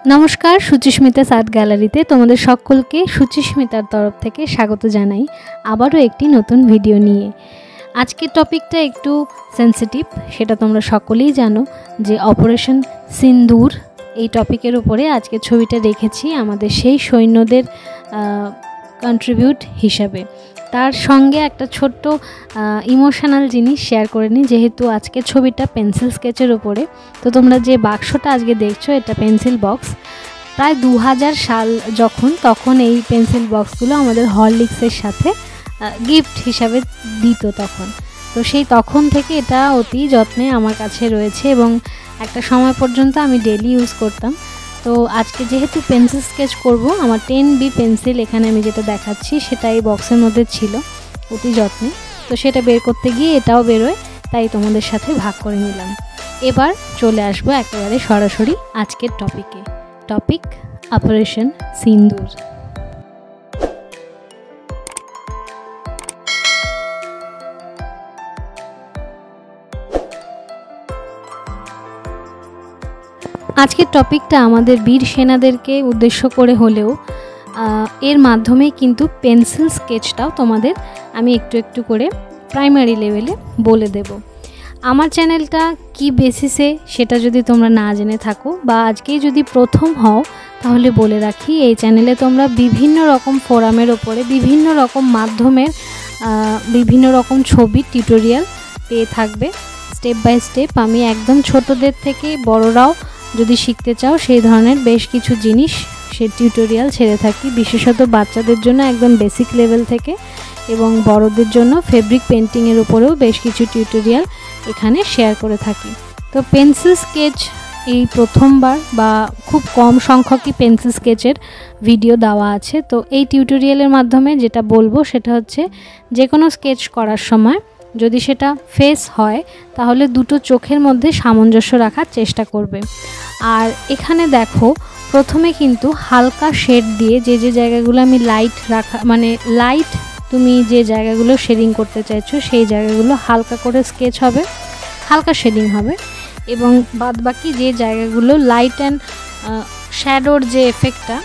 নমস্কার, সুচিস্মিতা আর্ট গ্যালারিতে তোমাদের সকলকে সুচিস্মিতার তরফ থেকে স্বাগত জানাই আবারও একটি নতুন ভিডিও নিয়ে। আজকের টপিকটা একটু সেন্সিটিভ, সেটা তোমরা সকলেই জানো যে অপারেশন সিন্দুর এই টপিকের উপরে আজকের ছবিটা রেখেছি আমাদের সেই সৈন্যদের কন্ট্রিবিউট হিসাবে। তার সঙ্গে একটা ছোট্ট ইমোশনাল জিনিস শেয়ার করে নিই, যেহেতু আজকের ছবিটা পেন্সিল স্কেচের ওপরে। তো তোমরা যে বাক্সটা আজকে দেখছো এটা পেন্সিল বক্স। প্রায় 2000 সাল তখন এই পেন্সিল বক্সগুলো আমাদের হরলিক্সের সাথে গিফট হিসাবে দিত তখন। তো সেই তখন থেকে এটা অতি যত্নে আমার কাছে রয়েছে এবং একটা সময় পর্যন্ত আমি ডেলি ইউজ করতাম। তো আজকে যেহেতু পেন্সিল স্কেচ করব, আমার 10B পেন্সিল এখানে আমি যেটা দেখাচ্ছি সেটা এই বক্সের মধ্যে ছিল অতি যত্নে। তো সেটা বের করতে গিয়ে এটাও বেরোয়, তাই তোমাদের সাথে ভাগ করে নিলাম। এবার চলে আসবো একেবারে সরাসরি আজকের টপিক অপারেশন সিন্দুর। আজকের টপিকটা আমাদের বীর সেনাদেরকে উদ্দেশ্য করে হলেও এর মাধ্যমে কিন্তু পেন্সিল স্কেচটাও তোমাদের আমি একটু একটু করে প্রাইমারি লেভেলে বলে দেব। আমার চ্যানেলটা কি বেসিসে সেটা যদি তোমরা না জেনে থাকো বা আজকেই যদি প্রথম হও, তাহলে বলে রাখি এই চ্যানেলে তোমরা বিভিন্ন রকম ফোরামের ওপরে বিভিন্ন রকম মাধ্যমের বিভিন্ন রকম ছবি টিউটোরিয়াল পেয়ে থাকবে। স্টেপ বাই স্টেপ আমি একদম ছোটদের থেকে বড়রাও যদি শিখতে চাও সেই ধরনের বেশ কিছু জিনিস সে টিউটোরিয়াল ছেড়ে থাকি, বিশেষত বাচ্চাদের জন্য একদম বেসিক লেভেল থেকে এবং বড়দের জন্য ফেব্রিক পেন্টিংয়ের উপরেও বেশ কিছু টিউটোরিয়াল এখানে শেয়ার করে থাকি। তো পেন্সিল স্কেচ এই প্রথমবার বা খুব কম সংখ্যকই পেন্সিল স্কেচের ভিডিও দেওয়া আছে। তো এই টিউটোরিয়ালের মাধ্যমে যেটা বলবো সেটা হচ্ছে যে কোনো স্কেচ করার সময় যদি সেটা ফেস হয় তাহলে দুটো চোখের মধ্যে সামঞ্জস্য রাখার চেষ্টা করবে। আর এখানে দেখো প্রথমে কিন্তু হালকা শেড দিয়ে যে জায়গাগুলো আমি লাইট রাখা মানে লাইট তুমি যে জায়গাগুলো শেডিং করতে চাইছো সেই জায়গাগুলো হালকা করে স্কেচ হবে, হালকা শেডিং হবে এবং বাদবাকি যে জায়গাগুলো লাইট অ্যান্ড শ্যাডোর যে এফেক্টটা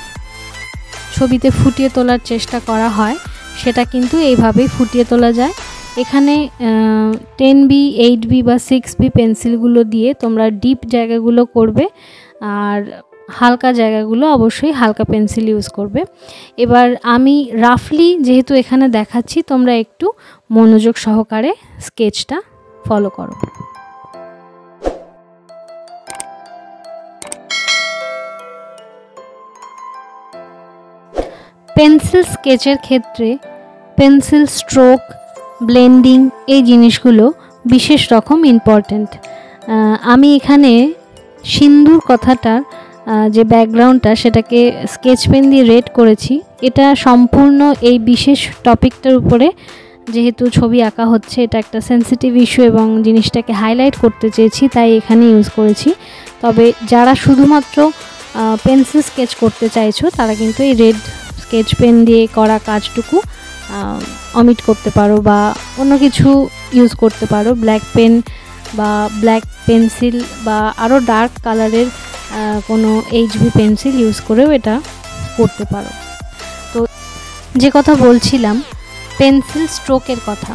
ছবিতে ফুটিয়ে তোলার চেষ্টা করা হয় সেটা কিন্তু এইভাবেই ফুটিয়ে তোলা যায়। এখানে 10B 8B বা 6B পেন্সিলগুলো দিয়ে তোমরা ডিপ জায়গাগুলো করবে আর হালকা জায়গাগুলো অবশ্যই হালকা পেন্সিল ইউজ করবে। এবার আমি রাফলি যেহেতু এখানে দেখাচ্ছি, তোমরা একটু মনোযোগ সহকারে স্কেচটা ফলো করো। পেন্সিল স্কেচের ক্ষেত্রে পেন্সিল স্ট্রোক, ব্লেন্ডিং এই জিনিসগুলো বিশেষ রকম ইম্পর্ট্যান্ট। আমি এখানে সিন্দুর কথাটার যে ব্যাকগ্রাউন্ডটা সেটাকে স্কেচ পেন দিয়ে রেড করেছি। এটা সম্পূর্ণ এই বিশেষ টপিকটার উপরে যেহেতু ছবি আঁকা হচ্ছে, এটা একটা সেন্সিটিভ ইস্যু এবং জিনিসটাকে হাইলাইট করতে চেয়েছি, তাই এখানে ইউজ করেছি। তবে যারা শুধুমাত্র পেন্সিল স্কেচ করতে চাইছো তারা কিন্তু এই রেড স্কেচ পেন দিয়ে করা কাজটুকু অমিট করতে পারো বা অন্য কিছু ইউজ করতে পারো, ব্ল্যাক পেন বা ব্ল্যাক পেন্সিল বা আরও ডার্ক কালারের কোনো HB পেন্সিল ইউজ করেও এটা করতে পারো। তো যে কথা বলছিলাম পেন্সিল স্ট্রোকের কথা,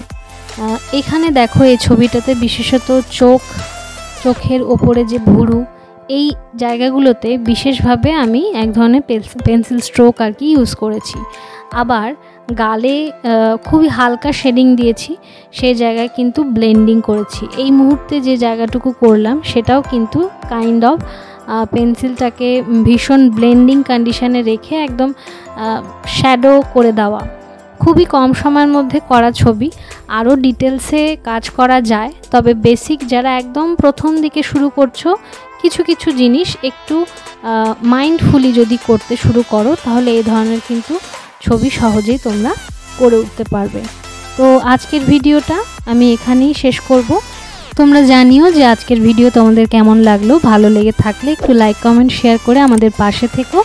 এখানে দেখো এই ছবিটাতে বিশেষত চোখের ওপরে যে ভুরু এই জায়গাগুলোতে বিশেষভাবে আমি এক ধরনের পেন্সিল স্ট্রোক আর কি ইউজ করেছি। আবার গালে খুবই হালকা শেডিং দিয়েছি, সেই জায়গায় কিন্তু ব্লেন্ডিং করেছি। এই মুহূর্তে যে জায়গাটুকু করলাম সেটাও কিন্তু কাইন্ড অফ পেন্সিলটাকে ভীষণ ব্লেন্ডিং কন্ডিশনে রেখে একদম শ্যাডো করে দেওয়া। খুবই কম সময়ের মধ্যে করা ছবি, আরও ডিটেলসে কাজ করা যায়। তবে বেসিক যারা একদম প্রথম দিকে শুরু করছো, কিছু কিছু জিনিস একটু মাইন্ডফুলি যদি করতে শুরু করো তাহলে এই ধরনের কিন্তু ছবি সহজেই তোমরা করে উঠতে পারবে। তো আজকের ভিডিওটা আমি এখানেই শেষ করব। তোমরা জানিও যে আজকের ভিডিও তোমাদের কেমন লাগলো। ভালো লেগে থাকলে একটু লাইক, কমেন্ট, শেয়ার করে আমাদের পাশে থেকো।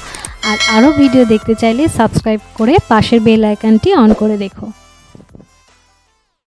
আর আরও ভিডিও দেখতে চাইলে সাবস্ক্রাইব করে পাশের বেল আইকনটি অন করে রেখো।